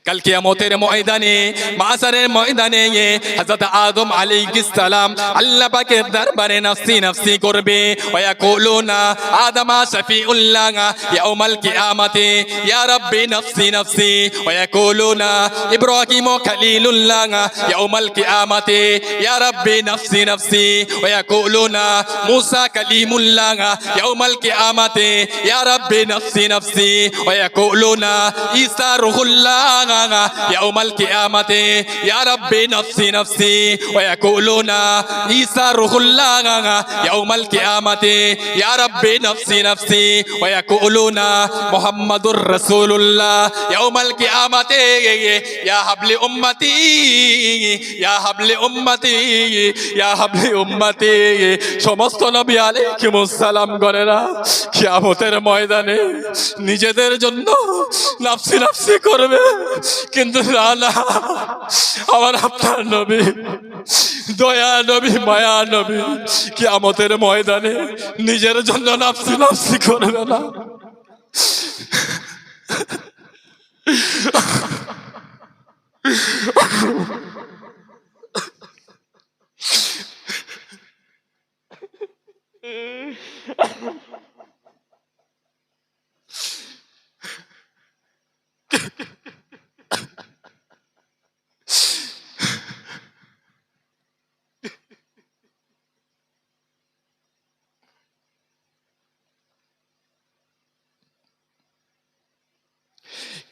কাল কিয়ামতের ময়দানে মাসারের ময়দানে হযরত আদম আলাইহিস সালাম আল্লাহ পাকের দরবারে নফসি নফসি করবে ওয়া ইয়াকুলুনা আদমা শাফিউল্লাহ ইয়াউমাল কিয়ামতে ইয়া রাব্বি নফসি নফসি ওয়া ইয়াকুলুনা ইব্রাহিম খলিলুল্লাহ ইয়াউমাল কিয়ামতে ইয়া রাব্বি নফসি নফসি ওয়া ইয়াকুলুনা মুসা কালিমুল্লাহ ইয়াউমাল কিয়ামতে ইয়া রাব্বি নফসি নফসি ওয়া ইয়াকুলুনা ঈসা রুহুল্লাহ يوم القيامة يا ربي نفسي نفسي ويقولون عيسى روح الله يوم القيامة يا ربي نفسي نفسي ويقولون محمد رسول الله يوم القيامة يا حبل أمتي يا حبل أمتي يا حبل أمتي সমস্ত নবী আলাইহিমুস সালাম গণেরা কিয়ামতের ময়দানে নিজেদের জন্য নফসি নফসি করবে, কিন্তু না না, আমার আপনার নবী দয়া নবী মায়া নবী কিয়ামতের ময়দানে নিজের জন্য নফসি নফসি করবে না।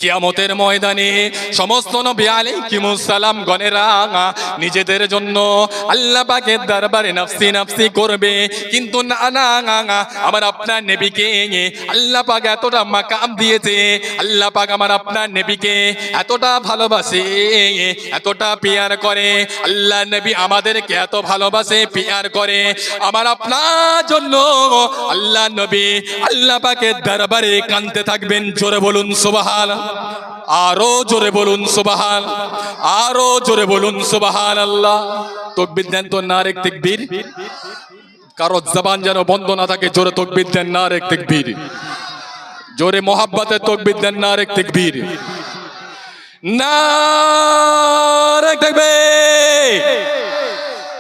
কিয়ামতের ময়দানে সমস্ত নবী আলাইহিমুস সালাম গণেরা নিজেদের জন্য আল্লাহ পাকের দরবারে নফসি নফসি করবে, কিন্তু না না, আমার আপনার নবীকে আল্লাহ পাক এতটা মাকাম দিয়েছে, আল্লাহ পাক আমার আপনার নবীকে এতটা ভালোবাসে, এতটা পিয়ার করে। আল্লাহ নবী আমাদেরকে এত ভালোবাসে, পিয়ার করে। আমার আপনার জন্য আল্লাহ নবী আল্লাহ পাকের দরবারে কাঁদতে থাকবেন। জোরে বলুন সুবহানাল্লাহ, আরো জোরে বলুন সুবহান, আরো জোরে বলুন সুবহানাল্লাহ। তাকবীর দেন তো, নারে তাকবীর। কারো জবান যেন বন্ধ না থাকে, জোরে তাকবীর দেন, নারে তাকবীর। জোরে মোহাব্বতে তাকবীর দেন, নারে তাকবীর, নারে তাকবীর।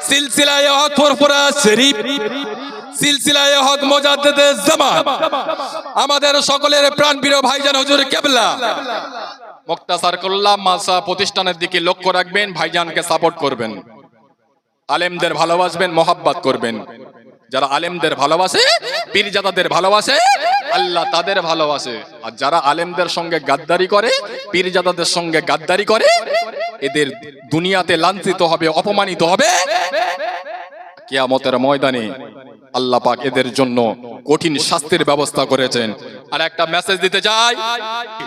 সিলসিলায়ে হক ফুরফুরা শরীফ, সিলসিলায়ে হক মুজাদ্দিদে জামান, আমাদের সকলের প্রাণপ্রিয় ভাইজান হুজুর কেবলা মুক্তাসার কুল্লাহ মাসা প্রতিষ্ঠানের দিকে লক্ষ্য রাখবেন। ভাইজানকে সাপোর্ট করবেন, আলেমদের ভালোবাসবেন, মোহাব্বত করবেন। যারা আলেমদের ভালোবাসে, পীরজাদাদের ভালোবাসে, আল্লাহ তাদের ভালোবাসে। আর যারা আলেমদের সঙ্গে গাদ্দারি করে, পীরজাদাদের সঙ্গে গাদ্দারি করে, এদের দুনিয়াতে লাঞ্ছিত হবে, অপমানিত হবে। কিয়ামতের ময়দানে আল্লাহ পাক এদের জন্য কঠিন শাস্তির ব্যবস্থা করেছেন। আর একটা মেসেজ দিতে চাই,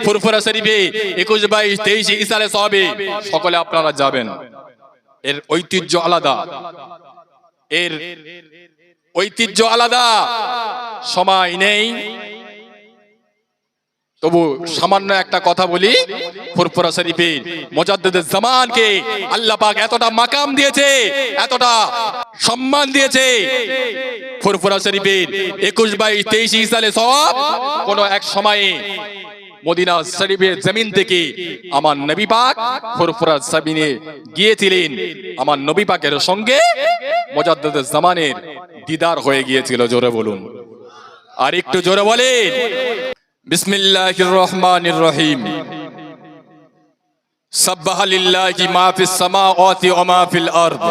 ফুরফুরা শরীফে 21, 22, 23 ইসালে সবে সকলে আপনারা যাবেন। এর ঐতিহ্য আলাদা, এর ঐতিহ্য আলাদা। সময় নেই, তবু সামান্য একটা কথা বলি। ফুরফুরা শরীফে মুজাদ্দিদুজ জামানকে আল্লাহ পাক এতটা মাকাম দিয়েছে, এতটা সম্মান দিয়েছে। ফুরফুরা শরীফের 21, 22, 23 সালে সওয়াব কোন এক সময়ে মদিনা শরীফের জমিন থেকে আমার নবী পাক ফুরফুরা জমিনে গিয়েছিলেন। আমার নবী পাকের সঙ্গে মুজাদ্দিদুজ জামানের দিদার হয়ে গিয়েছিল। জোরে বলুন, আর একটু জোরে বলেন। বিসমিল্লাহির রহমানির রহিম। সাব্বাহা লিল্লাহি মা ফিস সামাওয়াতি ওয়া মা ফিল আরদ।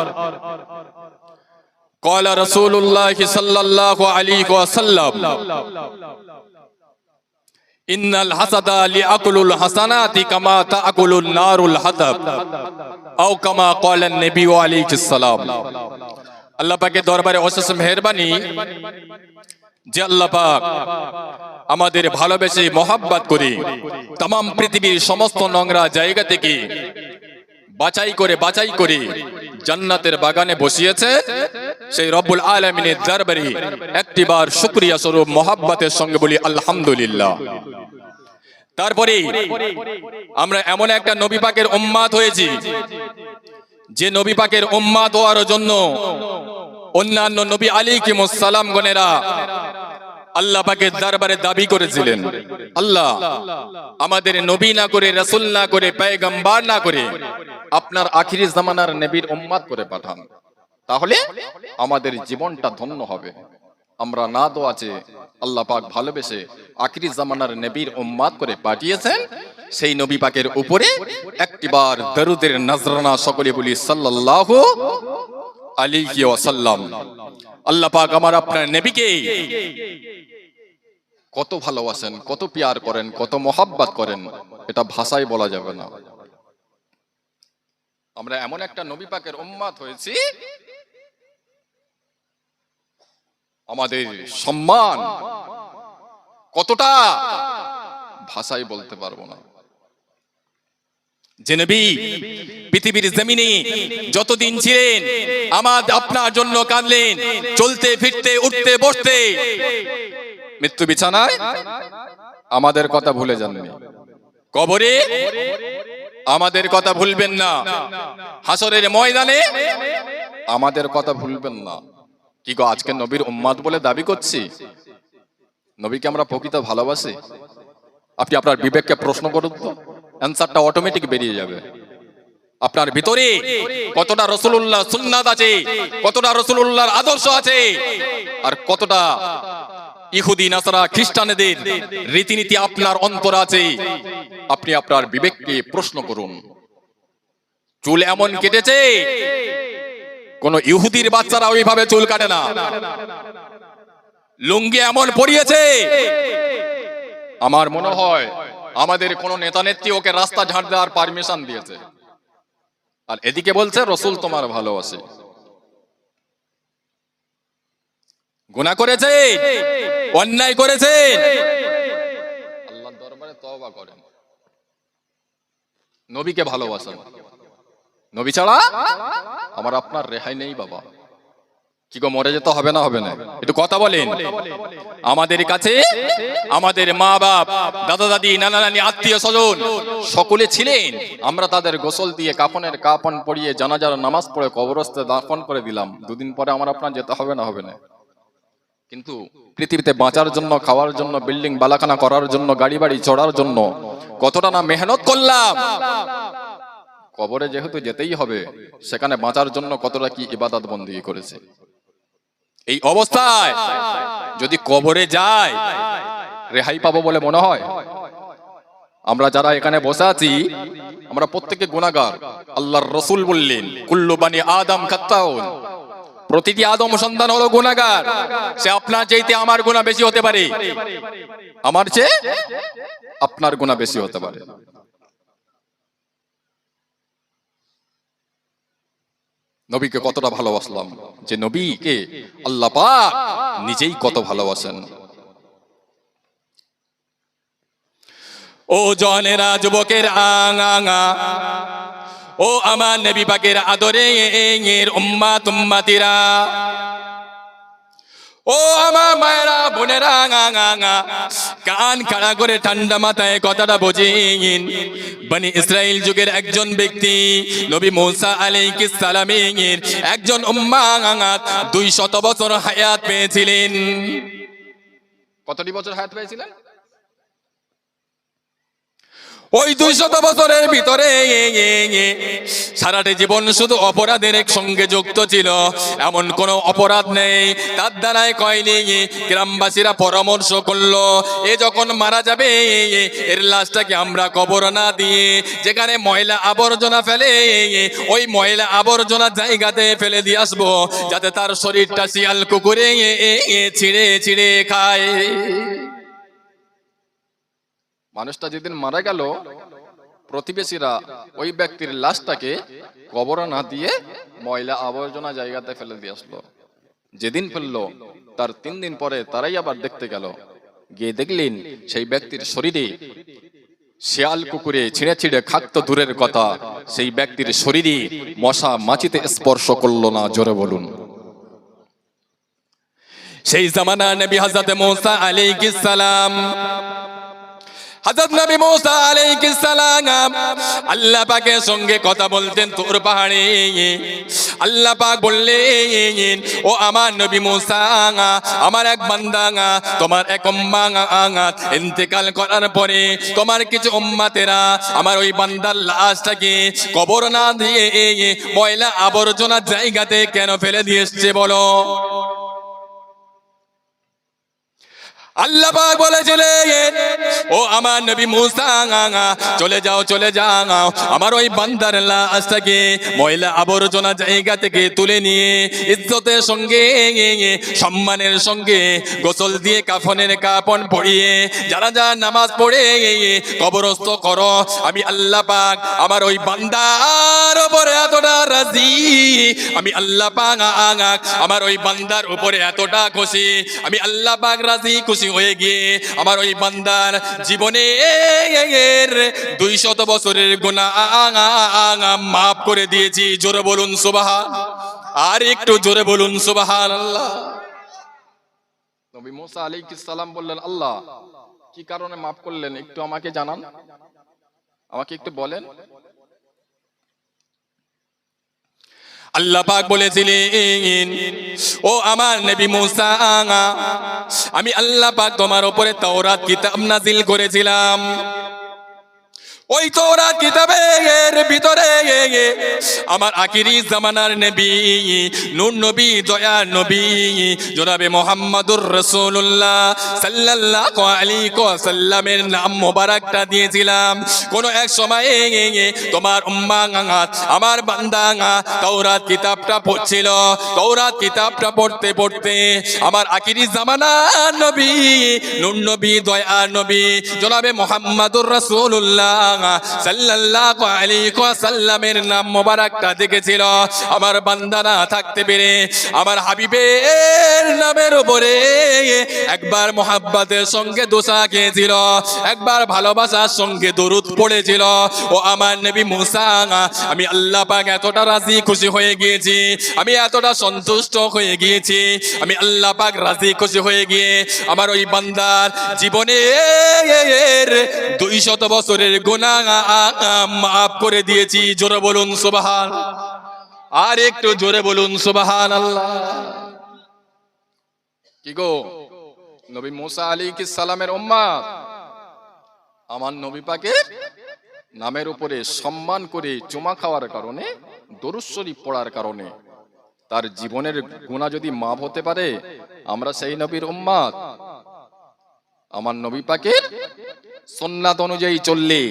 ক্বালা রাসূলুল্লাহি সাল্লাল্লাহু আলাইহি ওয়াসাল্লাম, ইন্নাল হাসাদা লিআকুলুল হাসানাতি কামা তাআকুলুন নারুল হাতাব, আও কামা ক্বালা নবী আলাইহিস সালাম। আল্লাহ পাকের দরবারে অশেষ মেহেরবানি যে আল্লাহ পাক আমাদের ভালোবেসে মোহাব্বত করে तमाम পৃথিবীর সমস্ত নোংরা জায়গা থেকে বাছাই করে জান্নাতের বাগানে বসিয়েছে। সেই রব্বুল আলামিনের দরবারে একটিবার শুকরিয়া স্বরূপ মোহাব্বতের সঙ্গে বলি আলহামদুলিল্লাহ। তারপরে আমরা এমন একটা নবী পাকের উম্মত হয়েছি, যে নবী পাকের উম্মত হওয়ার জন্য অন্যান্য নবী আলাইহিমুস সালাম গণেরা আল্লাহ পাকের দরবারে দাবি করেছিলেন, আল্লাহ আমাদের নবী না করে, রাসূল না করে, পয়গম্বর না করে আপনার আখিরি জামানার নবীর উম্মত করে পাঠান, তাহলে আমাদের জীবনটা ধন্য হবে। আমরা না তো আছে আল্লাহ পাক ভালোবেসে আখিরি জামানার নবীর উম্মত করে পাঠিয়েছেন। সেই নবী পাকের উপরে একটিবার দরুদের নজরানা সকলে বলি সাল্লাল্লাহু আলাইহি ওয়াসাল্লাম। আল্লাহ পাক আমার আপনার নবীকে কত ভালোবাসেন, কত প্যার করেন, কত মোহাব্বত করেন, এটা ভাষায় বলা যাবে না। আমরা এমন একটা নবী পাকের উম্মত হয়েছি, আমাদের সম্মান কতটা ভাষায় বলতে পারবো না। যে নবী পৃথিবীর জমিনে যতদিন ছিলেন আমাদের আপনার জন্য কাঁদলেন, চলতে ফিরতে উঠতে বসতে, মৃত্যু বিছানায় আমাদের কথা ভুলে যাননি, কবরে আমাদের কথা ভুলবেন না, হাসরের ময়দানে আমাদের কথা ভুলবেন না। কি গো, আজকে নবীর উম্মত বলে দাবি করছি, নবীকে আমরা প্রকৃত ভালোবাসি? আপনি আপনার বিবেককে প্রশ্ন করুন তো, অ্যানসারটা অটোমেটিক বেরিয়ে যাবে। আপনার ভিতরে কতটা রাসূলুল্লাহ সুন্নাত আছে, কতটা রাসূলুল্লাহর আদর্শ আছে, আর কতটা ইহুদি নাসারা খ্রিস্টানদের রীতিনীতি আপনার অন্তর আছে, আপনি আপনার বিবেককে প্রশ্ন করুন। চুল এমন কেটেছে, কোন ইহুদির বাচ্চারা ওইভাবে চুল কাটে না। লুঙ্গি এমন পরিয়েছে, আমার মনে হয় আমাদের কোন নেতা নেত্রী ওকে রাস্তা ঝাড় দেওয়ার পারমিশন দিয়েছে, আর এদিকে বলছে রসুল তোমার ভালোবাসে। গুনাহ করেছে, অন্যায় করেছে, আল্লাহর দরবারে তওবা করেন, নবীকে ভালোবাসেন। নবী ছাড়া আমার আপনার রেহাই নেই বাবা। কি গো, মরে যেতে হবে না? হবে না? একটু কথা বলেন। আমাদের কাছে আমাদের মা বাপ, দাদা দাদি, নানা নানি, আত্মীয় স্বজন সকলে ছিলেন। আমরা তাদের গোসল দিয়ে কাফনের কাফন পরিয়ে জানাজার নামাজ পড়ে কবরস্থানে দাফন করে দিলাম। দুদিন পরে আমার আপনার যেতে হবে না? হবে না? কিন্তু পৃথিবীতে বাঁচার জন্য, খাওয়ার জন্য, বিল্ডিং বালাখানা করার জন্য, গাড়ি বাড়ি চড়ার জন্য কতটা না মেহনত করলাম। কবরে যেহেতু যেতেই হবে, সেখানে বাঁচার জন্য কতটা কি ইবাদত বন্দেগী করেছে। এই অবস্থায় যদি কবরে যায় রেহাই পাবো বলে মনে হয়? আমরা যারা এখানে বসে আছি, আমরা প্রত্যেকে গুনাহগার। আল্লাহর রাসূল বললেন, কুল্লু বানি আদম খাত্তাউন, প্রতিটি আদম সন্তান হলো গুনাহগার। সে আপনার চাইতে আমার গুনাহ বেশি হতে পারে, আমার চেয়ে আপনার গুনাহ বেশি হতে পারে। নবীকে কতটা ভালোবাসলাম, যে নবীকে আল্লাহ পাক নিজেই কত ভালোবাসেন। ও জনেরা, যুবকের আঙা, ও আমার নবী পাকের আদরের উম্মত উম্মতিরা, ও আমার মায়েরা বোনেরা, কান খাড়া করে ঠান্ডা মাথায় কথাটা বোঝেন। বনি ইসরাইল যুগের একজন ব্যক্তি নবী মূসা আলাইহিস সালামের একজন উম্মাত 200 বছর হায়াত পেয়েছিলেন। কতটি বছর হায়াত পেয়েছিলেন? ওই 200 বছরের ভিতরে সারাটা জীবন শুধু অপরাধের সঙ্গে যুক্ত ছিল, এমন কোন অপরাধ নেই তার দ্বারাই কয়নি। গ্রামবাসীরা পরামর্শ করলো, এ যখন মারা যাবে এর লাশটাকে আমরা কবর না দিয়ে যেখানে ময়লা আবর্জনা ফেলে, ওই ময়লা আবর্জনা জায়গাতে ফেলে দিয়ে আসবো, যাতে তার শরীরটা শিয়াল কুকুরে ছিঁড়ে ছিঁড়ে খায়। মানুষটা যেদিন মারা গেল, প্রতিবেশীরা ওই ব্যক্তির লাশটাকে কবর না দিয়ে ময়লা আবর্জনা জায়গাতে ফেলে দিয়ে আসলো। যেদিন ফেললো তার 3 দিন পরে তারাই আবার দেখতে গেল, গিয়ে দেখলেন সেই ব্যক্তির শরীরে শিয়াল কুকুরে ছিঁড়ে ছিঁড়ে খাদ্য দূরের কথা, সেই ব্যক্তির শরীরে মশা মাছিতে স্পর্শ করলো না। জোরে বলুন। সেই জামানা নবী হযরত মূসা আলাইহিস সালাম হযরত নবী মুসা আলাইহিস সালাম আল্লাহ পাকের সঙ্গে কথা বলতেন তুর পাহাড়ে। আল্লাহ পাক বললেন, ও আমার নবী মুসা, আমার এক বান্দা, তোমার এক উম্মাহ ইন্তেকাল করার পরে তোমার কিছু উম্মতেরা আমার ওই বান্দার লাশটাকে কবর না দিয়ে ময়লা আবর্জনার জায়গাতে কেন ফেলে দিয়ে এসছে বলো? আল্লাহ পাক বলেছিলেন, ও আমার নবী মুসা, চলে যাও চলে যাও, আমার ওই বান্দার লাশটাকে ময়লা আবর্জনা জায়গা থেকে তুলে নিয়ে ইজ্জতের সঙ্গে সম্মানের সঙ্গে গোসল দিয়ে কাফনের কাপন পরিয়ে যারা যা নামাজ পড়ে কবরস্থ করো। আমি আল্লাহ পাক আমার ওই বান্দার উপরে এতটা রাজি, আমি আল্লাহ পাক আমার ওই বান্দার উপরে এতটা খুশি, আমি আল্লাহ পাক রাজি খুশি হয়ে গিয়ে আমার ওই বান্দার জীবনে 200 বছরের গুনাহ মাফ করে দিয়েছি। জোরে বলুন সুবহান, আর একটু জোরে বলুন সুবহানাল্লাহ। নবী মুসা আলাইহিস সালাম বললেন, আল্লাহ কি কারণে মাফ করলেন একটু আমাকে জানান, আমাকে একটু বলেন। আল্লাহ পাক বলেছিলেন, ও আমার নবী মুসা, আমি আল্লাহ পাক তোমার উপরে তাওরাত কিতাব নাজিল করেছিলাম। ওই তাওরাত কিতাবের ভিতরে আমার আখিরি জামানার নবী, নূর নবী, দয়ার নবী জনাবে মুহাম্মদুর রাসূলুল্লাহ সাল্লাল্লাহু আলাইহি ওয়াসাল্লামের নাম মোবারকটা দিয়েছিলাম। কোন এক সময়ে তোমার উম্মাহ আমার বান্দা তাওরাত কিতাবটা পড়ছিল। তাওরাত কিতাবটা পড়তে পড়তে আমার আখিরি জামানার নবী, নূর নবী, দয়ার নবী জনাবে মুহাম্মদুর রাসূলুল্লাহ সাল্লাল্লাহু আলাইহি ওয়াসাল্লামের নাম মোবারকটা দেখেছিল। আমার বান্দারা থাকতে পেরে আমার হাবিবের নামের উপরে একবার মোহাব্বতের সঙ্গে দোসা খেয়েছিল, একবার ভালোবাসার সঙ্গে দরুদ পড়েছিল। ও আমার নবী মুসা, আমি আল্লাহ পাক এতটা রাজি খুশি হয়ে গিয়েছি, আমি এতটা সন্তুষ্ট হয়ে গিয়েছি, আমি আল্লাহ পাক রাজি খুশি হয়ে গিয়ে আমার ওই বান্দার জীবনের 200 বছরের গুনাহ মাফ করে দিয়েছি। জোরে বলুন সুবহান, আর একটু জোরে বলুন সুবহানাল্লাহ। কি গো নবী মুসা আলাইহিস সালামের উম্মত, আমার নবী পাকের নামের উপরে সম্মান করে চুমা খাওয়ার কারণে, দরুদ শরীফ পড়ার কারণে তার জীবনের গুনাহ যদি মাফ হতে পারে, আমরা সেই নবীর উম্মত। আমার নবী পাকের সুন্নাত অনুযায়ী চললে,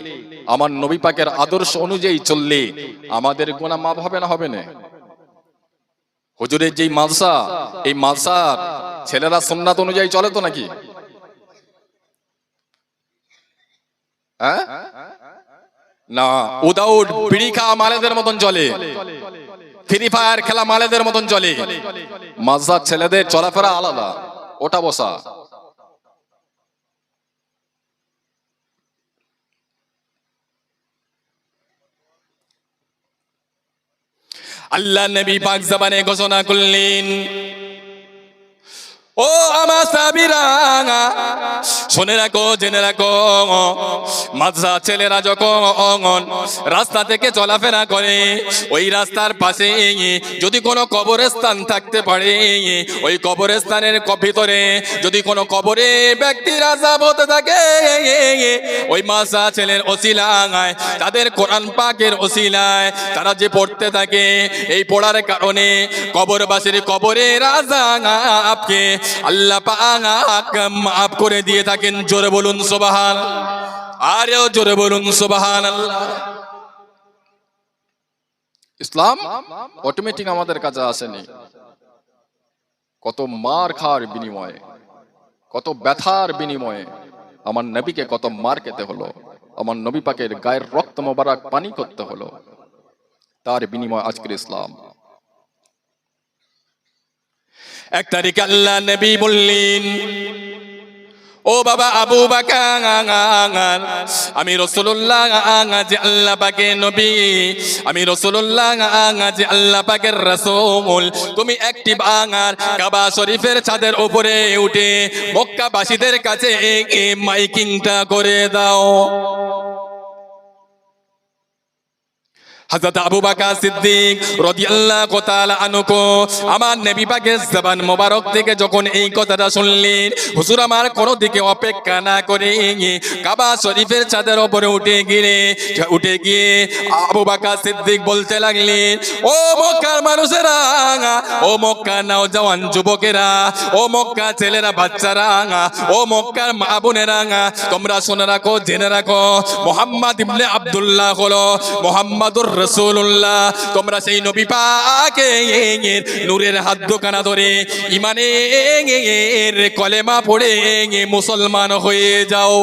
আমার নবী পাকের আদর্শ অনুযায়ী চললে আমাদের গুনাহ মাফ হবে না? হবে না? হুজুরের যেই মাদ্রাসা, এই মাদ্রাসার ছেলেরা সুন্নাত অনুযায়ী চলে তো নাকি? হ্যাঁ না, উদাউট বিড়ি খাওয়া মালেদের মতন চলে, ফ্রি ফায়ার খেলা মালেদের মতন চলে। মাদ্রাসার ছেলেদের চলাফেরা আলাদা, ওটা বসা। আল্লাহ নবী পাক জবানে ঘোষণা করলেন, ও আমার সাহাবীরা শুনে রাখো, জেনে রাখো, মাদ্রাসা ছেলেরা যখন রাস্তা থেকে চলাফেরা করে, ওই রাস্তার পাশে যদি কোনো কবরস্থান থাকতে পারে, ওই কবরস্থানের ভিতরে যদি কোনো কবরে ব্যক্তির আযাব হতে থাকে, ওই মাদ্রাসা ছেলের ওসিলায়, তাদের কোরআন পাকের ওসিলায় তারা যে পড়তে থাকে, এই পড়ার কারণে কবরবাসীর কবরের আযাবকে আল্লাহ পাক মাফ করে দিয়ে থাকেন। জোরে বলুন সুবহান, আরেও জোরে বলুন সুবহানাল্লাহ। ইসলাম অটোমেটিক আমাদের কাছে আসেনি। কত মার খাওয়ার বিনিময়ে, কত ব্যথার বিনিময়ে আমার নবীকে কত মার খেতে হলো, আমার নবী পাকের গায়ের রক্ত মোবারক পানি করতে হলো, তার বিনিময় আজকের ইসলাম। এক তারিখ আল্লাহ নবী বললেন, ও বাবা আবু বাকার, আমি রাসূলুল্লাহ যে আল্লাহ পাকের নবী, আমি রাসূলুল্লাহ যে আল্লাহ পাকের রাসূল, তুমি একটি বাঙার কাবা শরীফের ছাদের উপরে উঠে মক্কাবাসীদের কাছে মাইকিংটা করে দাও। হযরত আবু বকর সিদ্দিক রাদিয়াল্লাহু তাআলা আনহু আমার নবী পাকের জবান মোবারক থেকে যখন এই কথাটা শুনলেন, হুজুর আমার কোনো দিকে অপেক্ষা না করে কাবা শরীফের ছাদের উপরে উঠে গিয়ে আবু বকর সিদ্দিক বলতে লাগলেন, ও মক্কার মানুষেরা, ও মক্কার নওজওয়ান যুবকেরা, ও মক্কার ছেলেরা বাচ্চারা, ও মক্কার মা বোনেরা, তোমরা শুনে রাখো, জেনে রাখো, মুহাম্মদ ইবনে আব্দুল্লাহ হলো মুহাম্মাদুর রাসূলুল্লাহ। তোমরা সেই নবী পাকের নূরের হাত দুখানা ধরে ইমানের কলেমা পড়ে মুসলমান হয়ে যাও।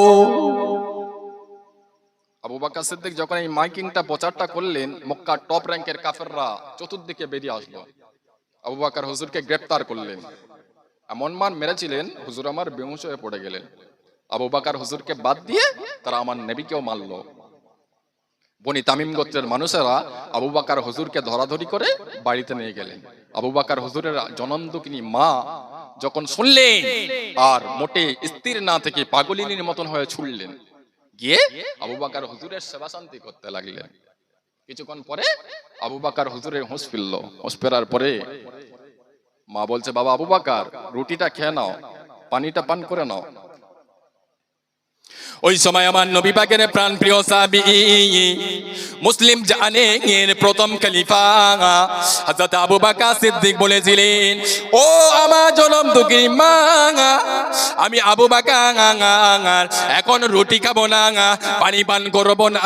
আবু বকর সিদ্দিক যখন এই মাইকিংটা প্রচারটা করলেন, মক্কার টপ র্যাঙ্কের কাফেররা চতুর্দিকে বেরিয়ে আসলো, আবু বকর হুজুরকে গ্রেফতার করলেন। এমন মান মেরেছিলেন, হুজুর আমার বেহুশ হয়ে পড়ে গেলেন। আবু বকর হুজুরকে বাদ দিয়ে তারা আমার নবীকেও মারলো। বনি তামিম গোত্রের মানুষেরা আবু বকর হুজুরকে ধরাধরি করে বাড়িতে নিয়ে গেলেন। আবু বকর হুজুরের জননদুকিনী মা যখন শুনলেন, আর মোটে স্থির না থেকে পাগলিনীর মতন হয়ে ছুটলেন, গিয়ে আবু বকর হুজুরের সেবা শান্তি করতে লাগলেন। কিছুক্ষণ পরে আবু বকর হুজুরের হুঁশ ফিরল। হুঁশ ফেরার পরে মা বলছে, বাবা আবু বকর, রুটিটা খেয়ে নাও, পানিটা পান করে নাও। ওই সময় আমার নবী পাকের প্রাণ প্রিয় সাহাবী মুসলিম জানের প্রথম খলিফা হযরত আবু বকর সিদ্দিক বলেছিলেন, ও আমার জনম দুঃখিনী মা, আমি আবু বকর এখন রুটি খাবো না, পানি পান করবো না,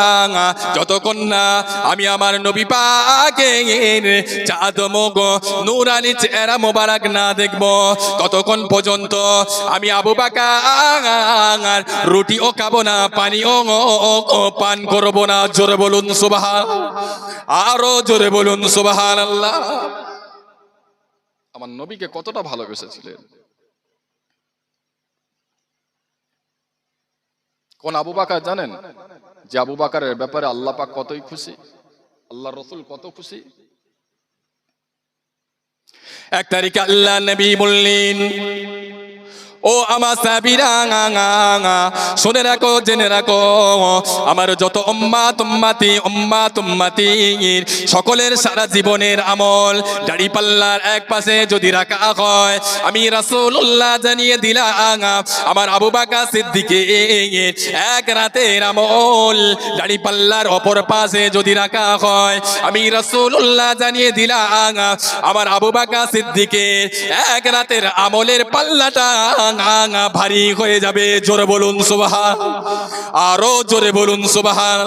যতক্ষণ না আমি আমার নবী পাকের চাঁদ মুখ নূরানি চেহারা মোবারক না দেখবো, ততক্ষণ পর্যন্ত আমি আবু বকর রুটিও খাবো না, পানিও পান করবো না। জোরে বলুন সুবহান, আরো জোরে বলুন সুবহানাল্লাহ। আমার নবীকে কতটা ভালোবেসেছিলেন। কোন আবু বকর জানেন? যে আবু বকরের ব্যাপারে আল্লাহ পাক কতই খুশি, আল্লাহর রাসূল কত খুশি। এক তারিখে আল্লাহ নবী বললেন, ও আমার সাহাবীরা, শুনে রাখো, জেনে রাখো, আমার যত উম্মতি সকলের সারা জীবনের আমল দাড়ি পাল্লার এক পাশে যদি রাখা হয়, আমি রাসূলুল্লাহ জানিয়ে দিলাম, আমার আবু বকর সিদ্দিকের এক রাতের আমল দাড়ি পাল্লার অপর পাশে যদি রাখা হয়, আমি রাসূলুল্লাহ জানিয়ে দিলাম, আমার আবু বকর সিদ্দিকের এক রাতের আমলের পাল্লাটা ভারী হয়ে যাবে। জোরে বলুন সুবহান, আরো জোরে বলুন সুবহান।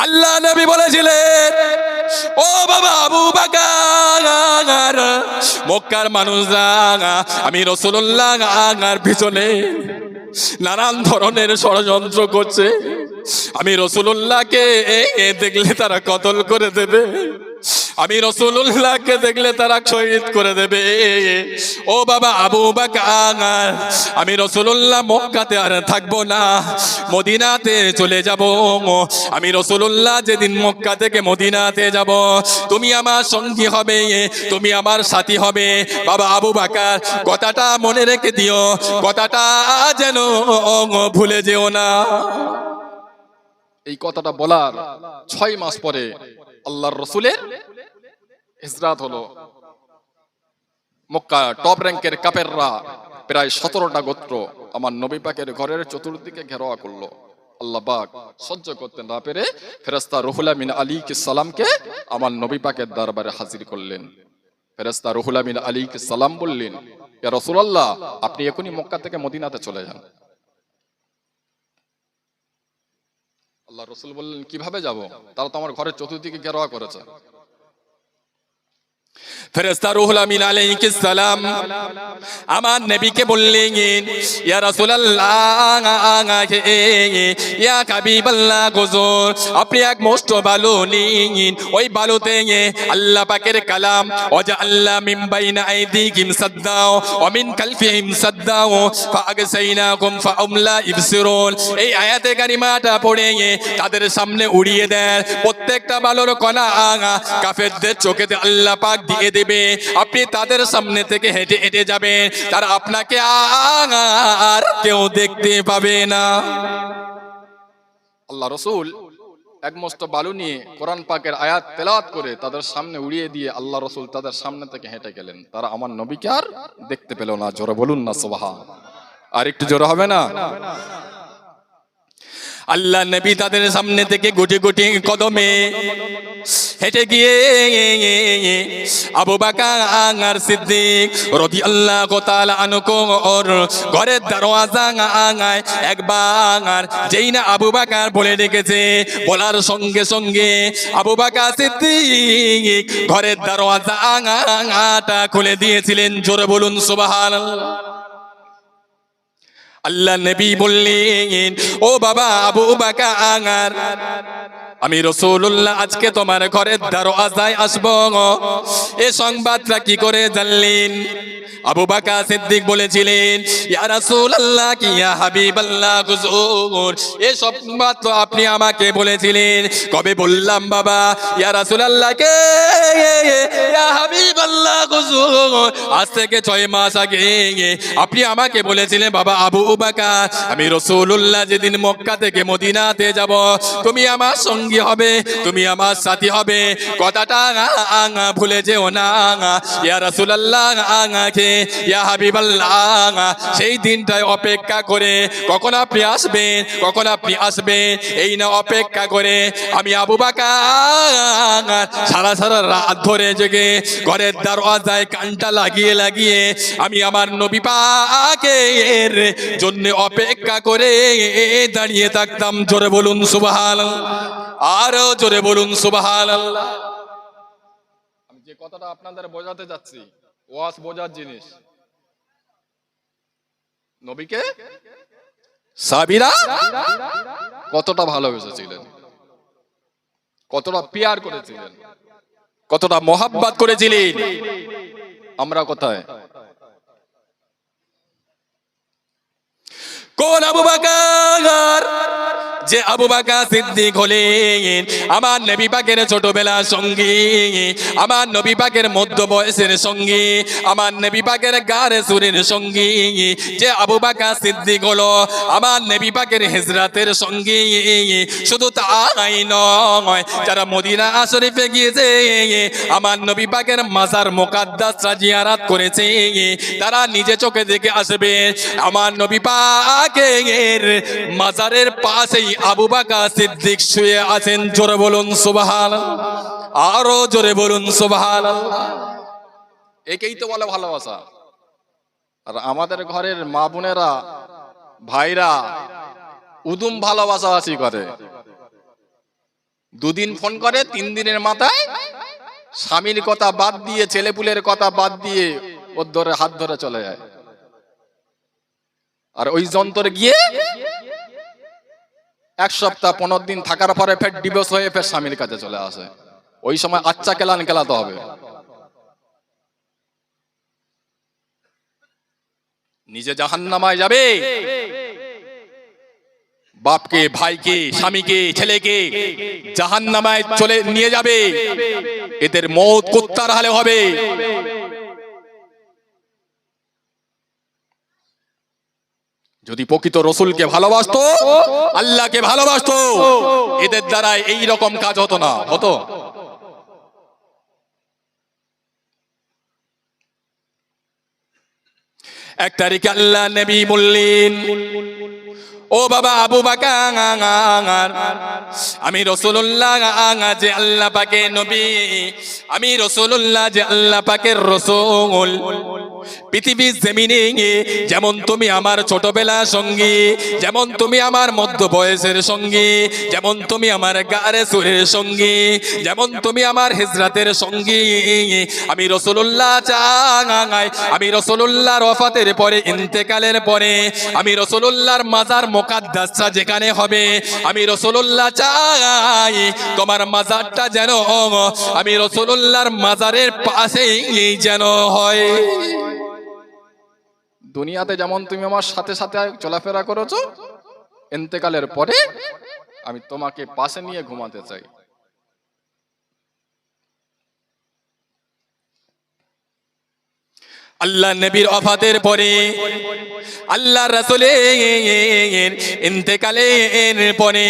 আল্লাহ নবী বলেছিলেন, ও বাবা আবু বকর, মক্কার মানুষরা আমি রাসূলুল্লাহর পিছনে নানান ধরনের ষড়যন্ত্র করছে, আমি রাসূলুল্লাহকে দেখলে তারা কতল করে দেবে, আমি রাসূলুল্লাহকে দেখলে তারা শহীদ করে দেবে। ও বাবা আবু বকর, আমি রাসূলুল্লাহ মক্কাতে আর থাকবো না, মদিনাতে চলে যাব। আমি রাসূলুল্লাহ যেদিন মক্কা থেকে মদিনাতে যাব, তুমি আমার সঙ্গী হবে, তুমি আমার সাথী হবে। বাবা আবু বকর, কথাটা মনে রেখে দিও, কথাটা যেন ভুলে যেও না। এই কথাটা বলার 6 মাস পরে আল্লাহর রাসূলের হিজরত হলো। মক্কা টপ র্যাঙ্কের কাফেররা প্রায় 17টা গোত্র আমার নবী পাকের ঘরের চতুর্দিকে ঘেরাও করলো। আল্লাহ পাক সহ্য করতে না পেরে ফেরেশতা রুহুল আমিন আলাইহিস সালামকে আমার নবী পাকের দরবারে হাজির করলেন। ফেরেশতা রুহুল আমিন আলাইহিস সালাম বললেন, ইয়া রাসূলুল্লাহ, আপনি এখনই মক্কা থেকে মদিনাতে চলে যান। আল্লাহ রাসূল বললেন, কিভাবে যাব? তারা তো আমার ঘরের চতুর্দিকে ঘেরাও করেছে। ফেরেশতা রুহুল আমিন আলাইহিস সালাম আমার নবীকে বললেন, ইয়া রাসূলুল্লাহ, ইয়া হাবিবাল্লাহ, হুজুর আপনি এক মস্ত বালু নিন, ওই বালুতে আল্লাহ পাকের কালাম ওয়াজআলনা মিন বাইনা আইদিহিম সাদ্দাও ওয়া মিন খালফিহিম সাদ্দাও ফাআগসাইনাকুম ফাহুম লা ইবসিরুন। এই আয়াতে কারিমাটা পড়ে তাদের সামনে উড়িয়ে দেন। প্রত্যেকটা বালুর কণা কাফেরদের চোখেতে আল্লাহ পাক দিয়ে দেবে। আপনি তাদের সামনে থেকে হেঁটে হেঁটে যাবেন, তারা আপনাকে আর কেউ দেখতে পাবে না। আল্লাহ রসুল এক মস্ত বালু নিয়ে কোরআন পাকের আয়াত তেলাওয়াত করে তাদের সামনে উড়িয়ে দিয়ে আল্লাহ রসুল তাদের সামনে থেকে হেঁটে গেলেন। তারা আমার নবীকে আর দেখতে পেল না। জোরে বলুন না সুবহান। আর একটু জোরে হবে না? আল্লাহ নবী তাদের সামনে থেকে গুটি গুটি কদমে হেঁটে গিয়ে আবু বকর সিদ্দিক রাদিয়াল্লাহু তাআলা আনহু ঘরের দরওয়াজা একবার যেই না আবু বকর বলে ডেকেছে, বলার সঙ্গে সঙ্গে আবু বকর সিদ্দিক ঘরের দরওয়াজা খুলে দিয়েছিলেন। জোরে বলুন সুবহানাল্লাহ। আল্লাহ নবী বললেন, ও বাবা আবু বকর, আমি রাসূলুল্লাহ আজকে তোমার ঘরের দরওয়াজায় আসব। এই সংবাদটা কি করে জানলেন? আবু বকর সিদ্দিক বলেছিলেন, ইয়া রাসূলুল্লাহ, কি ইয়া হাবিবাল্লাহ, হুজুর এই সংবাদ তো আপনি আমাকে বলেছিলেন। কবে বললাম বাবা? ইয়া রাসূলুল্লাহ কে ইয়া হাবিবাল্লাহ, হুজুর আজ থেকে 6 মাস আগে আপনি আমাকে বলেছিলেন বাবা আবু বকর, আমি রাসূলুল্লাহ যেদিন মক্কা থেকে মদিনাতে যাব, তুমি আমার সঙ্গী হবে, তুমি আমার সাথী হবে, কথাটা ভুলে যেও না। ইয়া রাসূলুল্লাহ কে ইয়া হাবিবাল্লাহ, সেই দিনটায় অপেক্ষা করে কখন আপনি আসবেন, কখন আপনি আসবেন, এই না অপেক্ষা করে আমি আবু বকর সারা সারা রাত ধরে জেগে ঘরের দরওয়াজায় কানটা লাগিয়ে লাগিয়ে আমি আমার নবী পাকের জন্য অপেক্ষা করে দাঁড়িয়ে থাকতাম। জোরে বলুন সুবহানাল্লাহ। আরো জোরে বলুন সুবহানাল্লাহ। আমি যে কথাটা আপনাদের বোঝাতে যাচ্ছি, ওয়াজ বোঝার জিনিস। নবীকে সাহাবীরা কতটা ভালোবেসেছিলেন, কতটা পিয়ার করেছিলেন, কতটা মোহাব্বত করেছিলেন। আমরা কোথায়? কোন আবু বকর? যে আবু বকর সিদ্দিক হলেন আমার নবী পাকের ছোটবেলার সঙ্গী, আমার নবী পাকের মধ্য বয়সের সঙ্গী, আমার নবী পাকের গারে সুরের সঙ্গী। যে আবু বকর সিদ্দিক হলো আমার নবী পাকের হিজরাতের সঙ্গী। শুধু তাই নয়, যারা মদিনা শরীফে গিয়েছে আমার নবী পাকের মাজার মুকাদ্দাস জিয়ারত করেছে, তারা নিজে চোখে দেখে আসবে আমার নবী পাকের মাজারের পাশেই আবু বকর সিদ্দিক শুয়ে আছেন। জোরে বলুন সুবহানাল্লাহ। আরো জোরে বলুন সুবহানাল্লাহ। একেই তো বলে ভালোবাসা। আর আমাদের ঘরের মা বোনেরা ভাইরা উদুম ভালোবাসাবাসি করে। 2 দিন ফোন করে, 3 দিনের মাথায় স্বামীর কথা বাদ দিয়ে, ছেলেপুলের কথা বাদ দিয়ে ওর ধরে হাত ধরে চলে যায়। আর ওই যন্ত্রে গিয়ে 1 সপ্তাহ 15 দিন থাকার পরে ফের ডিভোর্স হয়ে ফের স্বামীর কাছে চলে আসে। ওই সময় আচ্ছা কেলান কেলাতে হবে। নিজে জাহান্নামায় যাবে, বাপকে, ভাইকে, স্বামীকে, ছেলেকে জাহান্নামায় চলে নিয়ে যাবে। এদের মওত কুত্তার হালে হবে। যদি প্রকৃত রসুলকে ভালোবাসতো, আল্লাহকে ভালোবাসতো, এদের দ্বারা এই রকম কাজ হতো না। হতো? এক তারিখে আল্লাহ নবী বললেন, ও বাবা আবু বকর, আমি রাসূলুল্লাহ যে আল্লাহ পাকের নবী, আমি রাসূলুল্লাহ যে আল্লাহ পাকের রাসূল, পৃথিবীর জমিনে যেমন তুমি আমার ছোটবেলা সঙ্গী, যেমন তুমি আমার মধ্য বয়সের সঙ্গী, যেমন তুমি আমার গারে সুরের সঙ্গী, যেমন তুমি আমার হিজরাতের সঙ্গী, আমি রাসূলুল্লাহ চাই, আমি রাসূলুল্লাহর ওয়াফাতের পরে, ইন্তেকালের পরে, আমি রাসূলুল্লাহর মাজার মুকাদ্দাসটা যেখানে হবে, আমি রাসূলুল্লাহ চাই তোমার মাজারটা যেন আমি রাসূলুল্লাহর মাজারের পাশেই যেন হয়। দুনিয়াতে যেমন তুমি আমার সাথে সাথে চলাফেরা করেছো, ইন্তেকালের পরে আমি তোমাকে পাশে নিয়ে ঘুমাতে চাই। আল্লাহ নবীর ওয়াফাতের পরে, আল্লাহ রাসূলের ইন্তেকালের পরে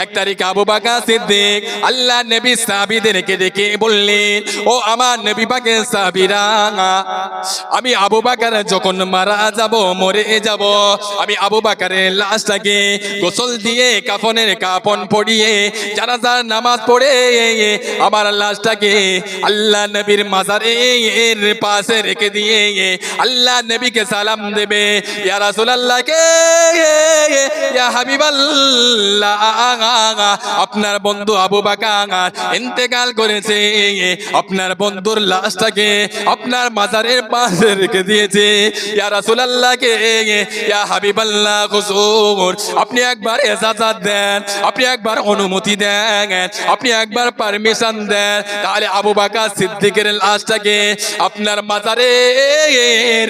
1 তারিখ আবু বকর সিদ্দিক আল্লাহ নবী সাহাবীদেরকে ডেকে বললেন, ও আমার নবী পাকের সাহাবীরা, আমি আবু বকর যখন মারা যাব, মরে যাব, আমি আবু বকরের লাশটাকে গোসল দিয়ে কাফনের কাফন পরিয়ে জানাজার নামাজ পড়ে আমার লাশটাকে আল্লাহ নবীর মাজারের পাশে রেখে দিয়ে আল্লাহ নবীকে সালাম দেবে, ইয়া রাসূলুল্লাহ কে, ইয়া হাবিবাল্লাহ, আপনার বন্ধু আবু বকর ইন্তেকাল করেছে, আপনার বন্ধুর লাশটাকে আপনার মাজারের পাশে রেখে দিয়েছে, ইয়া রাসূলুল্লাহ কে, ইয়া হাবিবাল্লাহ হুজুর, আপনি একবার ইজাজত দেন, আপনি একবার অনুমতি দেন, আপনি একবার পারমিশন দেন, তাহলে আবু বকর সিদ্দিকের লাশটাকে আপনার মাজারের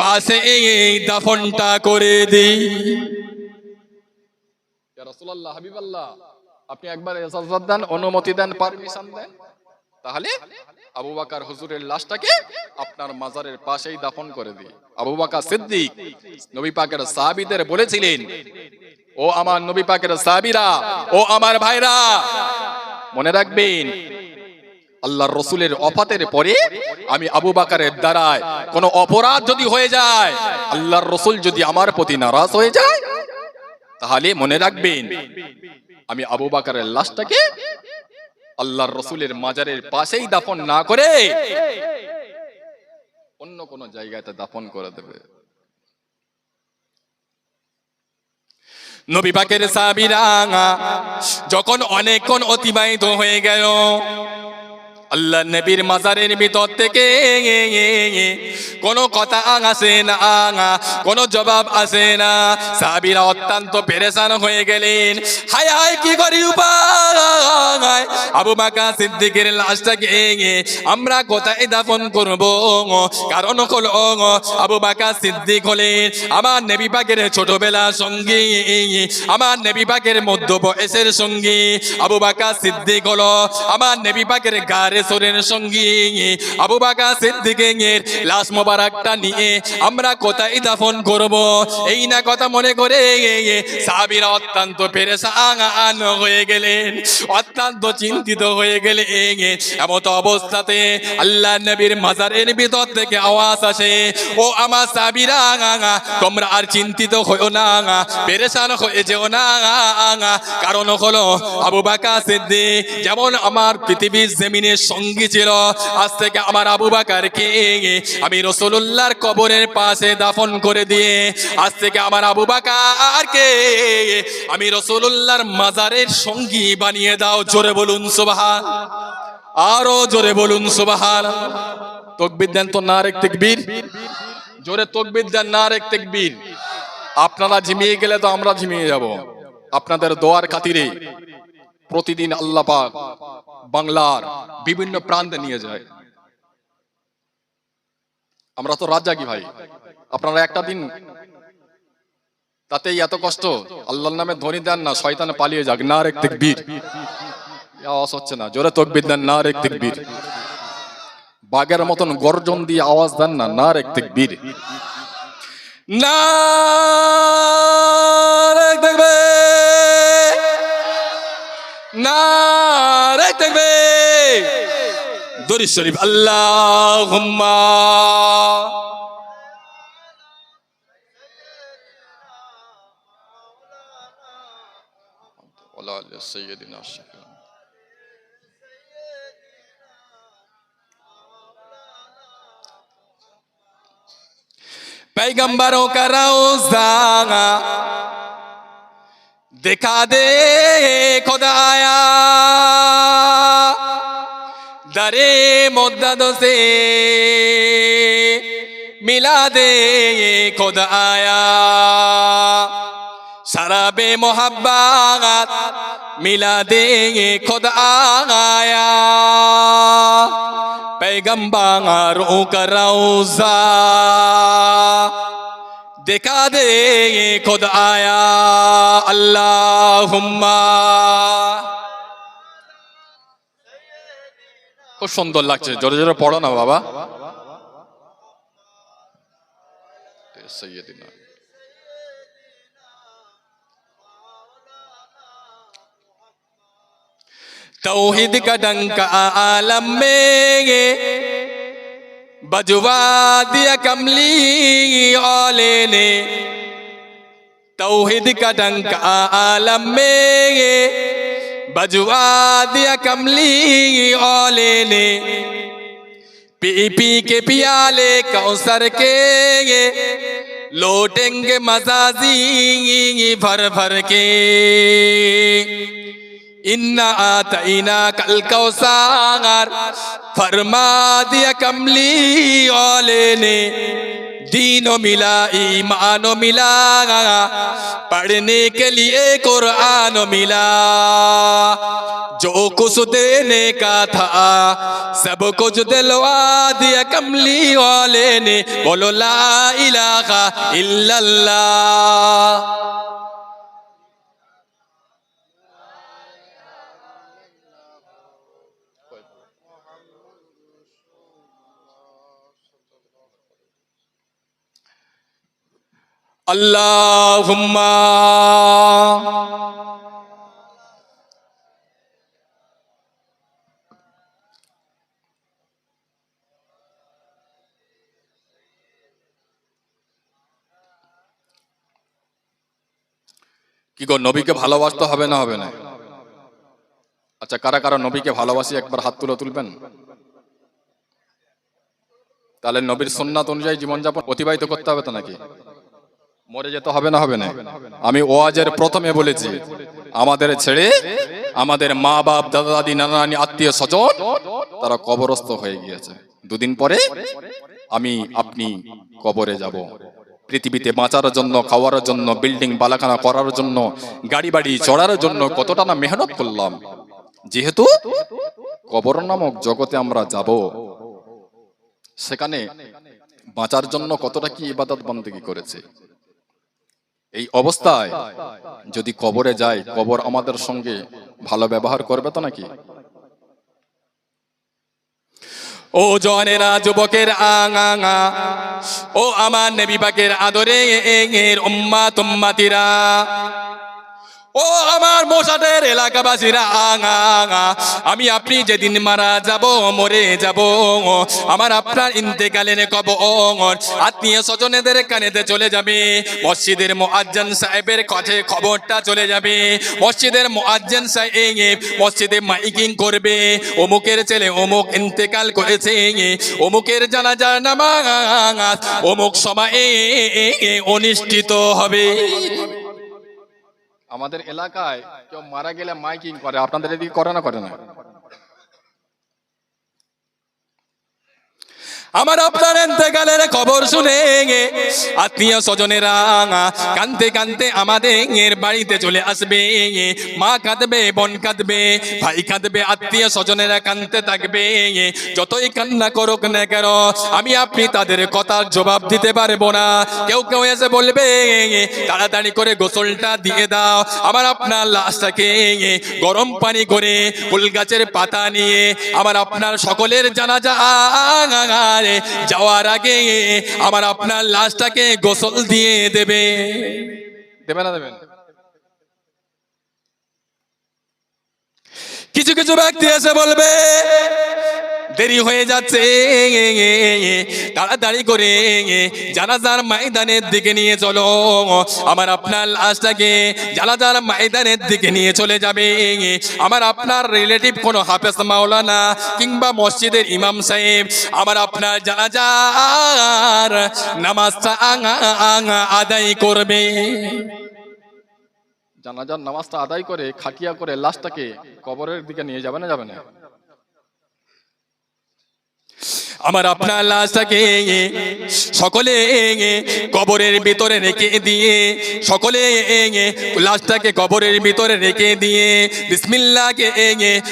পাশে দাফনটা করে দিই। ইয়া রাসূলুল্লাহ, হাবিবাল্লাহ, আপনি একবার ইজাজত দেন, অনুমতি দেন, পারমিশন দেন, তাহলে আবু বকর হুজুরের লাশটাকে আপনার মাজারের পাশেই দাফন করে দিই। আবু বকর সিদ্দিক নবী পাকের সাহাবীদের বলেছিলেন, ও আমার নবী পাকের সাহাবীরা, ও আমার ভাইরা, মনে রাখবেন আল্লাহর রাসূলের ওয়াফাতের পরে আমি আবু বকরের দ্বারায় কোনো অপরাধ যদি হয়ে যায়, আল্লাহর রাসূল যদি আমার প্রতি নারাজ হয়ে যায়, তাহলে মনে রাখবেন আমি আবু বকরের লাশটাকে আল্লাহর রাসূলের মাজারের পাশেই দাফন না করে অন্য কোন জায়গাতে দাফন করে দেবে। নবী পাকের সাহাবীরা যখন অনেকক্ষণ অতিবাহিত হয়ে গেল, আল্লাহ নবীর মাজারের ভিতর থেকে কোনো কথা আসে না, কোনো জবাব আসে না। সাহাবীরা অত্যন্ত পেরেশান হয়ে গেলেন, হায় হায় কি করি উপায়, আবু বকর সিদ্দিকের লাশটাকে আমরা কোথায় দাফন করব? কারণ হলো আবু বকর সিদ্দিক হলেন আমার নবী পাকের ছোটবেলার সঙ্গী, আমার নবী পাকের মধ্য বয়সের সঙ্গী। আবু বকর সিদ্দিক হলো আমার নবী পাকের গারেসরের সঙ্গী। আবু বকর সিদ্দিকের লাশ মোবারকটা নিয়ে আমরা কোথায় দাফন করব, এই না কথা মনে করে সাহাবীরা অত্যন্ত পেরেশান হয়ে গেলেন, অত্যন্ত চিন্তিত হয়ে গেলেন। এমত অবস্থাতে আল্লাহ নবীর মাজারের ভিতর থেকে আওয়াজ আসে, ও আমার সাহাবীরা, তোমরা আর চিন্তিত হও না, পেরেশান হয়ে যেও না, কারণ হলো আবু বকর সিদ্দিক যেমন আমার পৃথিবীর জমিনের সঙ্গী ছিল, আজ থেকে আমার আবু বকরকে আমি রাসূলুল্লাহর কবরের পাশে দাফন করে দিয়ে আজ থেকে আমার আবু বকরকে আমি রাসূলুল্লাহর মাজারের সঙ্গী বানিয়ে দাও। জোরে বলুন সুবহান, আরো জোরে বলুন সুবহান। তাকবীর দেন তো, নারে তাকবীর, জোরে তাকবীর দেন, নারে তাকবীর। আপনারা ঝিমিয়ে গেলে তো আমরা ঝিমিয়ে যাব। আপনাদের দোয়ার খাতিরে প্রতিদিন আল্লাহ পাক বাংলার বিভিন্ন প্রান্তে নিয়ে যায়। আমরা তো রাজ্জাকি ভাই, আপনারা একটা দিন তাতেই এত কষ্ট, আল্লাহর নামে ধ্বনি দেন না, শয়তান পালিয়ে যাক। নারে তাকবীর, আওয়াজ হচ্ছে না, জোরে তাকবীর দেন, নারে তাকবীর। বাগের মতন গর্জন দিয়ে আওয়াজ দেন না, নারে তাকবীর, নারে তাকবীর, নারে তাকবীর। দরুদ শরীফ আল্লাহুম্মা ওয়ালা আলি সাইয়্যিদিনা শাফিঈ। पैगंबरों का रोज़ा दिखा दे खुदाया, दरे मुद्दत से मिला दे खुदाया, शराबे मोहब्बत मिला दे खुदाया, पैगंबरों का रोज़ा दिखा दे खुदाया। अल्लाहुम्मा। খুব সুন্দর লাগছে, জোরে জোরে পড়ো না বাবা। সৈয়দিনা तौहीद का डंका आलम में बजवा दिया कमली औले ने, तौहीद का डंका आलम में बजवा दिया कमली औले ने, पी पी के पियाले कौसर के लौटेंगे मजाजी भर भर के, इन्ना आतईना कल कौसार फरमा दिया कमली औले ने, दीनो मिला ईमानो मिला पढ़ने के लिए कुरान मिला, जो कुछ देने का था सब कुछ दिलवा दिया कमली वाले ने, बोलो ला इलाहा इल्लल्लाह। अल्लाहुम्मा। কি গো, নবীকে ভালোবাসতে হবে না হবে না? আচ্ছা, কারা কারা নবীকে ভালোবাসি একবার হাত তুলবেন। তাহলে নবীর সুন্নাত অনুযায়ী জীবনযাপন অতিবাহিত করতে হবে তো নাকি? মরে যেতে হবে না হবে না? আমি ওয়াজের প্রথমে বলেছি, আমাদের ছেড়ে আমাদের মা বাপ দাদা দাদি নানা নানি আত্মীয় স্বজন তারা কবরস্থ হয়ে গিয়েছে। দুদিন পরে আমি আপনি কবরে যাব। পৃথিবীতে বাঁচার জন্য, খাওয়ার জন্য, বিল্ডিং বালাখানা করার জন্য, গাড়ি বাড়ি চড়ার জন্য কতটা না মেহনত করলাম। যেহেতু কবর নামক জগতে আমরা যাব, সেখানে বাঁচার জন্য কতটা কি ইবাদত বন্দেগী করেছে। এই অবস্থায় যদি কবরে যাই, কবর আমাদের সঙ্গে ভালো ব্যবহার করবে তো নাকি? ও জওয়ানেরা, যুবকের আঙা, ও আমার নবী পাকের আদরে এর উম্মাত উম্মাতিরা, ও আমার মোশাটের এলাকাবাসীরা, আমি আপনি যেদিন মারা যাব, মরে যাব, আমার আপনার ইন্তেকালের কবর আত্মীয় স্বজনেদের কানেতে চলে যাবে। মসজিদের মুয়াজ্জিন সাহেবের কাছে খবরটা চলে যাবে। মসজিদের মুয়াজ্জিন সাহেব মসজিদে মাইকিং করবে, অমুকের ছেলে অমুক ইন্তেকাল করেছে, অমুকের জানাজা নামাজ অমুক সময়ে অনুষ্ঠিত হবে। আমাদের এলাকায় কেউ মারা গেলে মাইকিং করে, আপনাদের এদিকে করে না? করে না? আমার আপনার ইন্তেকালের খবর শুনে আত্মীয় স্বজনেরা কাঁদতে কাঁদতে আমাদের বাড়িতে চলে আসবে। মা কাঁদবে, বোন কাঁদবে, ভাই কাঁদবে, আত্মীয় স্বজনেরা কাঁদতে থাকবে। যতই কান্না করুক না কেন, আমি আপনি তাদের কথার জবাব দিতে পারবো না। কেউ কেউ এসে বলবে, তাড়াতাড়ি করে গোসলটা দিয়ে দাও। আমার আপনার লাশটাকে গরম পানি করে ফুল গাছের পাতা নিয়ে আমার আপনার সকলের জানাজা যাওয়ার আগে আমার আপনার লাশটাকে গোসল দিয়ে দেবে। দেবে না দেবেন? কিছু কিছু ব্যক্তি এসে বলবে, দেরি হয়ে যাচ্ছে, তাড়াতাড়ি করে জানাজার ময়দানের দিকে নিয়ে চলো। আমার আপনার লাশটাকে জানাজার ময়দানের দিকে নিয়ে চলে যাবে। আমার আপনার রিলেটিভ কোনো হাফেজ মাওলানা কিংবা মসজিদের ইমাম সাহেব আমার আপনার জানাজার নামাজটা আদায় করবে। জানাজার নামাজটা আদায় করে খাটিয়া করে লাশটাকে কবরের দিকে নিয়ে যাবে না, যাবে না? আমার আপনার লাশটাকে সকলে কবরের ভিতরে রেখে দিয়ে, সকলে লাশটাকে কবরের ভিতরে রেখে দিয়ে বিসমিল্লাহকে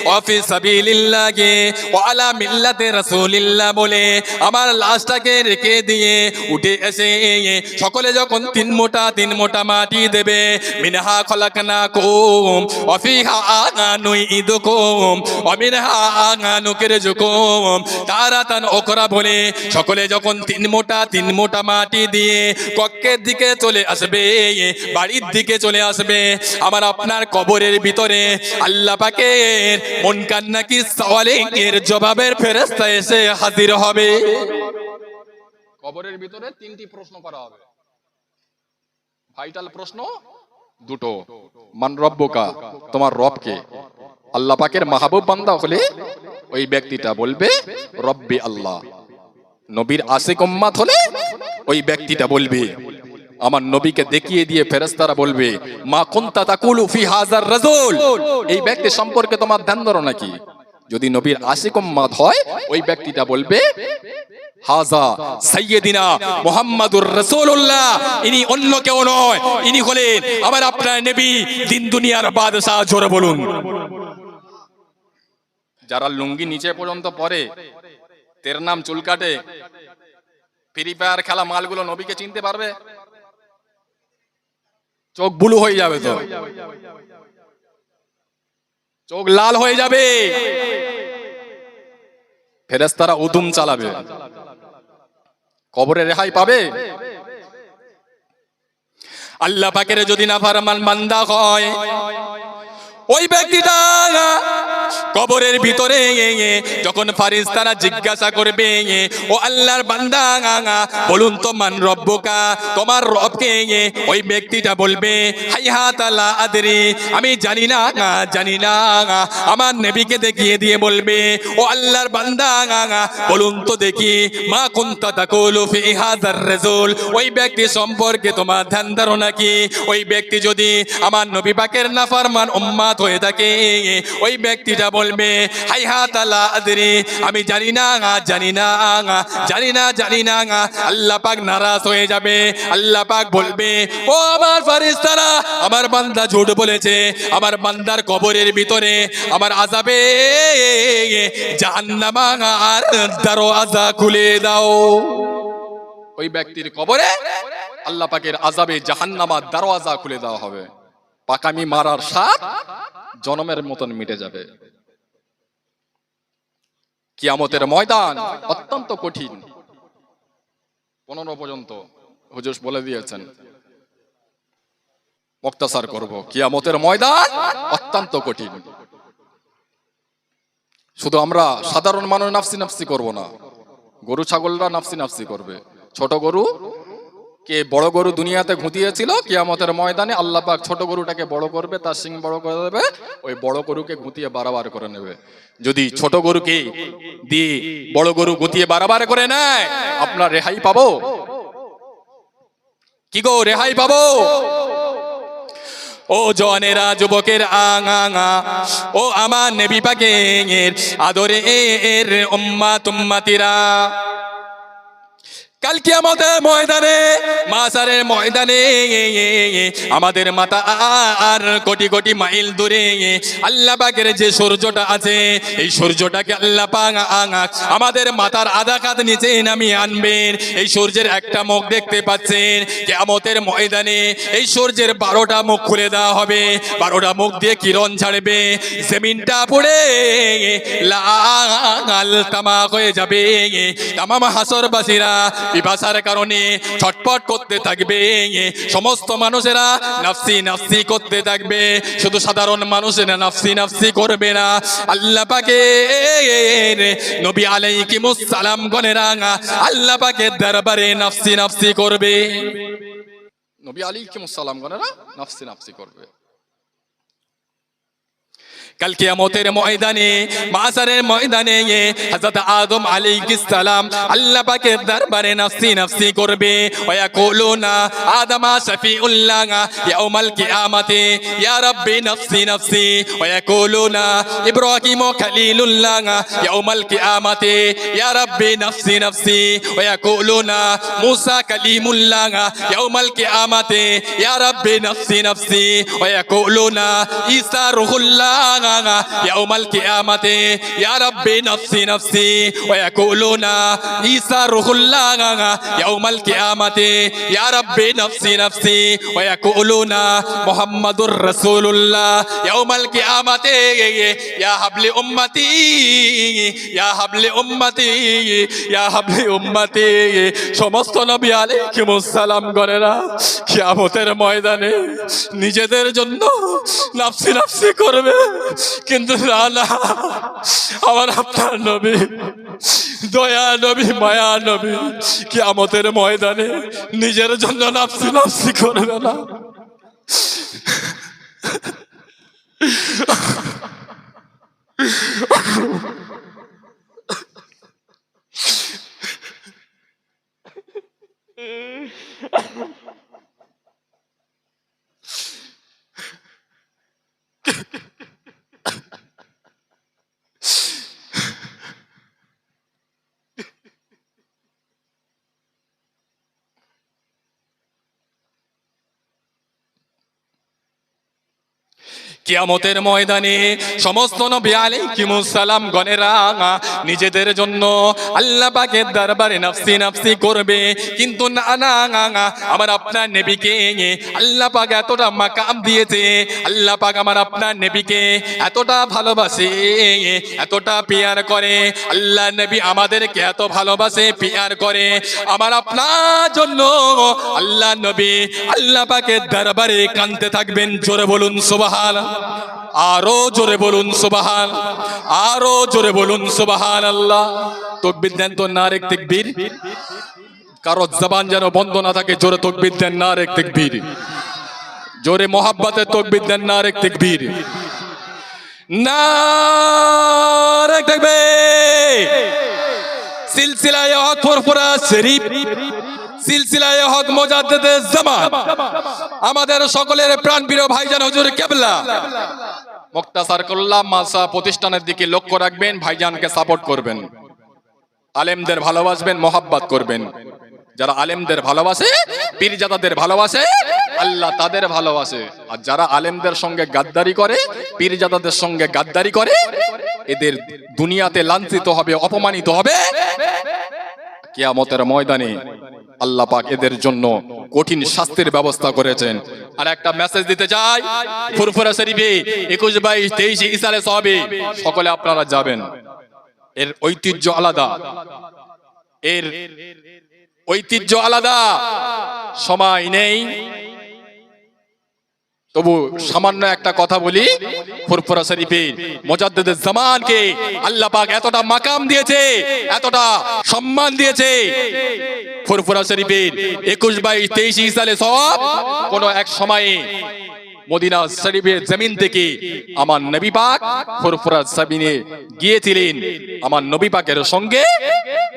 ওয়া ফি সাবিলিল্লাহি ওয়া আলা মিল্লাতি রাসূলিল্লাহ বলে আমার লাশটাকে রেখে দিয়ে উঠে এসে সকলে যখন তিন মোটা মাটি দেবে, মিনহা খলাকনাকুম ওয়া ফিহা নুইদুকুম ওয়া মিনহা নুখরিজুকুম তারাতান ওকরা বলে সকলে যখন তিন মোটা মাটি দিয়ে কক্ষের দিকে চলে আসবে, বাড়ির দিকে চলে আসবে, আমার আপনার কবরের ভিতরে আল্লাহ পাকের মন কান্নাকি সওয়ালের জবাবের ফেরেশতা এসে হাজির হবে। কবরের ভিতরে তিনটি প্রশ্ন করা হবে, ভাইটাল প্রশ্ন দুটো। মান রব্বুকা, তোমার রব কে? আল্লাহ পাকের মাহবুব বান্দা হলে ওই ব্যক্তিটা বলবে রব্বি আল্লাহ। নবীর আশিক উম্মত হলে ওই ব্যক্তিটা বলবে, আমার নবীকে দেখিয়ে দিয়ে ফেরেশতারা বলবে মা কুনতা তাকুলু ফি হাযার রাজুল, এই ব্যক্তি সম্পর্কে তোমার ধ্যান ধরো নাকি? যদি নবীর আশিক উম্মত হয় ওই ব্যক্তিটা বলবে হাযা সাইয়্যিদিনা মুহাম্মাদুর রাসূলুল্লাহ, ইনি অন্য কেউ নয়, ইনি হলেন আমার আপনার নবী, দিন দুনিয়ার বাদশা। জোরে বলুন। যারা লুঙ্গি নিচে পর্যন্ত পরে, তের নাম চুল কাটে, ফ্রি ফায়ার খেলা মালগুলো নবীকে চিনতে পারবে? চোখ বুলু হয়ে যাবে, তো চোখ লাল হয়ে যাবে, ফেরেশতারা উদুম চালাবে, কবরে রেহাই পাবে? আল্লাহ পাকের যদি নাফরমান বান্দা হয় ওই ব্যক্তিটা কবরের ভিতরে যখন ফারিস্তারা জিজ্ঞাসা করবে ও আল্লাহর বান্দা বলুন তো মান রব্বুকা, তোমার রব কে? ওই ব্যক্তিটা বলবে হাইহাতা লা আদরি, আমি জানি না। আমার নবীকে দেখিয়ে দিয়ে বলবে ও আল্লাহর বান্দা বলুন তো দেখি মা কুনতা তাকুলু ফি হাযার রাজুল, ওই ব্যক্তি সম্পর্কে তোমার ধ্যান ধারণা কি? ওই ব্যক্তি যদি আমার নবী পাকের নাফরমান উম্মত হয়ে থাকে ওই ব্যক্তিটা বলবে হাইহাতা লা আদরি, আমি জানি না। আল্লাহ পাক নারাজ হয়ে যাবে। আল্লাহ পাক বলবে ও আমার ফেরেশতারা, আমার বান্দা ঝুট বলেছে, আমার বান্দার কবরের ভিতরে আমার আযাবে জাহান্নামের দরওয়াজা খুলে দাও। ওই ব্যক্তির কবরে আল্লাহ পাকের আযাবে জাহান্নামের দরওয়াজা খুলে দেওয়া হবে। পাকামি মারার সাথ জনমের মতন মিটে যাবে। কিয়ামতের ময়দান অত্যন্ত কঠিন। 15 পর্যন্ত হুজুর বলে দিয়েছেন, মুক্তাসার করব। কিয়ামতের ময়দান অত্যন্ত কঠিন। শুধু আমরা সাধারণ মানুষ নাফসি করব না, গরু ছাগলরা নাফসি করবে। ছোট গরু কে বড় গরু দুনিয়াতে ঘুঁতিয়েছিল, কিয়ামতের ময়দানে আল্লাহ পাক ছোট গরুটাকে বড় করবে, তার সিং বড় করে দেবে, ওই বড় গরুকে ঘুঁতিয়ে বারবার করে নেবে। যদি ছোট গরুকে দিয়ে বড় গরু ঘুঁতিয়ে বারবার করে নেয়, আপনার রেহাই পাবো? কি গো, রেহাই পাবো? ও জওয়ানেরা, যুবকের ও আমার নবী পাকের আদরে এর উম্মাতিরা, কাল কিয়ামতের ময়দানে, মাশারের ময়দানে আমাদের মাথা আর কোটি মাইল দূরে আল্লাহ পাকের যে সূর্যটা আছে, এই সূর্যটাকে আল্লাহ পাক আমাদের মাথার আধা কাঁধ নিচে নামিয়ে আনবেন। এই সূর্যের একটা মুখ দেখতে পাচ্ছেন, কিয়ামতের ময়দানে এই সূর্যের 12টা মুখ খুলে দেওয়া হবে। 12টা মুখ দিয়ে কিরণ ছাড়বে, জমিনটা পুড়ে লাল তামাক হয়ে যাবে। তামাম হাসরবাসীরা পিপাসার কারণে ছটপট করতে থাকবে, সমস্ত মানুষেরা নাফসি নাফসি করতে থাকবে, শুধু সাধারণ মানুষেরা নাফসি নাফসি করবে না, আল্লাহ পাকের নবী আলাইহিস সালাম গণেরা আল্লাহ পাকের দরবারে নাফসি নাফসি করবে। নবী আলাইহিস সালাম গণেরা নাফসি নাফসি করবে। কাল কিয়ামতের ময়দানে, মাশারের ময়দানে হযরত আদম আলাইহিস সালাম আল্লাহ পাকের দরবারে নাফসি নাফসি করবে। ওয়া ইয়াকুলুনা আদামা শাফিউল্লাহ ইয়াউমাল কিয়ামাতি ইয়া রাব্বি নাফসি নাফসি। ওয়া ইয়াকুলুনা ইব্রাহিম খলিলুল্লাহ ইয়াউমাল কিয়ামাতি ইয়া রাব্বি নাফসি নাফসি। ওয়া ইয়াকুলুনা মুসা কালিমুল্লাহ ইয়াউমাল কিয়ামাতি ইয়া রাব্বি নাফসি নাফসি। ওয়া ইয়াকুলুনা ঈসা রুহুল্লাহ يوم القيامة يا ربي نفسي نفسي ويقولون عيسى روح الله يوم القيامة يا ربي نفسي نفسي ويقولون محمد رسول الله يوم القيامة يا حبل أمتي يا حبل أمتي يا حبل أمتي সমস্ত নবী আলাইহিস সালাম গণেরা কিয়ামতের ময়দানে নিজেদের জন্য নাফসি নাফসি করবে, কিন্তু না না, আমার আপনার নবী, দয়া নবী, মায়া নবী কিয়ামতের ময়দানে নিজের জন্য নাফসি নাফসি করবে না। কিয়ামতের ময়দানে সমস্ত নবী আলাইহিস সালাম গণেরা নিজেদের জন্য আল্লাহ পাকের দরবারে নাফসি নাফসি করবে, কিন্তু না না, আমার আপনার নবীকে আল্লাহ পাক এতটা মাকাম দিয়েছে, আল্লাহ পাক আমার আপনার নবীকে এতটা ভালোবাসে, এতটা পিয়ার করে, আল্লাহ নবী আমাদেরকে এত ভালোবাসে, পিয়ার করে, আমার আপনার জন্য আল্লাহ নবী আল্লাহ পাকের দরবারে কাঁদতে থাকবেন। জোরে বলুন সুবহানাল্লাহ, আরো জোরে বলুন সুবহান, আরো জোরে বলুন সুবহানাল্লাহ। তাকবীর দেন তো, নারে তাকবীর। কারো জবান যেন বন্ধ না থাকে, জোরে তাকবীর দেন, নারে তাকবীর। জোরে মোহাব্বতে তাকবীর দেন, নারে তাকবীর, নারে তাকবীর। সিলসিলায়ে হক ফুরফুরা শরীফ, সিলসিলায়ে হক মুজাদ্দিদে জামান, আমাদের সকলের প্রাণপ্রিয় ভাইজান হুজুর কেবলা মুক্তাসার করলাম মাসা প্রতিষ্ঠানের দিকে লক্ষ্য রাখবেন, ভাইজানকে সাপোর্ট করবেন, আলেমদের ভালোবাসবেন, মোহাব্বত করবেন। যারা আলেমদের ভালোবাসে, পীরজাদাদের ভালোবাসে, আল্লাহ তাদের ভালোবাসে। আর যারা আলেমদের সঙ্গে গাদ্দারি করে, পীরজাদাদের সঙ্গে গাদ্দারি করে, এদের দুনিয়াতে লাঞ্ছিত হবে, অপমানিত হবে, কিয়ামতের ময়দানে আল্লাহ পাক এদের জন্য কঠিন শাস্তির ব্যবস্থা করেছেন। আর একটা মেসেজ দিতে চাই, ফুরফুরা শরীফে 21, 22, 23 ইসালে সবে সকলে আপনারা যাবেন। এর ঐতিহ্য আলাদা, এর ঐতিহ্য আলাদা, সময় নেই, তবু সামান্য একটা কথা বলি। ফুরফুরা শরীফের মুজাদ্দিদুজ জামানকে আল্লাহ পাক এতটা মাকাম দিয়েছে, এতটা সম্মান দিয়েছে। ফুরফুরা শরীফের 21, 22, 23 সালে সওয়াব কোন এক সময়ে মদিনা শরীফের জমিন থেকে আমার নবী পাক ফুরফুরা জমিনে গিয়েছিলেন, আমার নবী পাকের সঙ্গে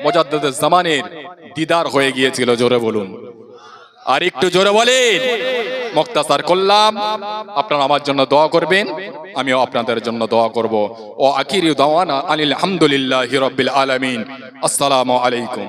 মুজাদ্দিদুজ জামানের দিদার হয়ে গিয়েছিল। জোরে বলুন, আর একটু জোরে বলেন। মুক্তাসার করলাম, আপনারা আমার জন্য দোয়া করবেন, আমিও আপনাদের জন্য দোয়া করব। ও আখিরু দাওয়ানা আনিল হামদুলিল্লাহি রাব্বিল আলামিন। আসসালামু আলাইকুম।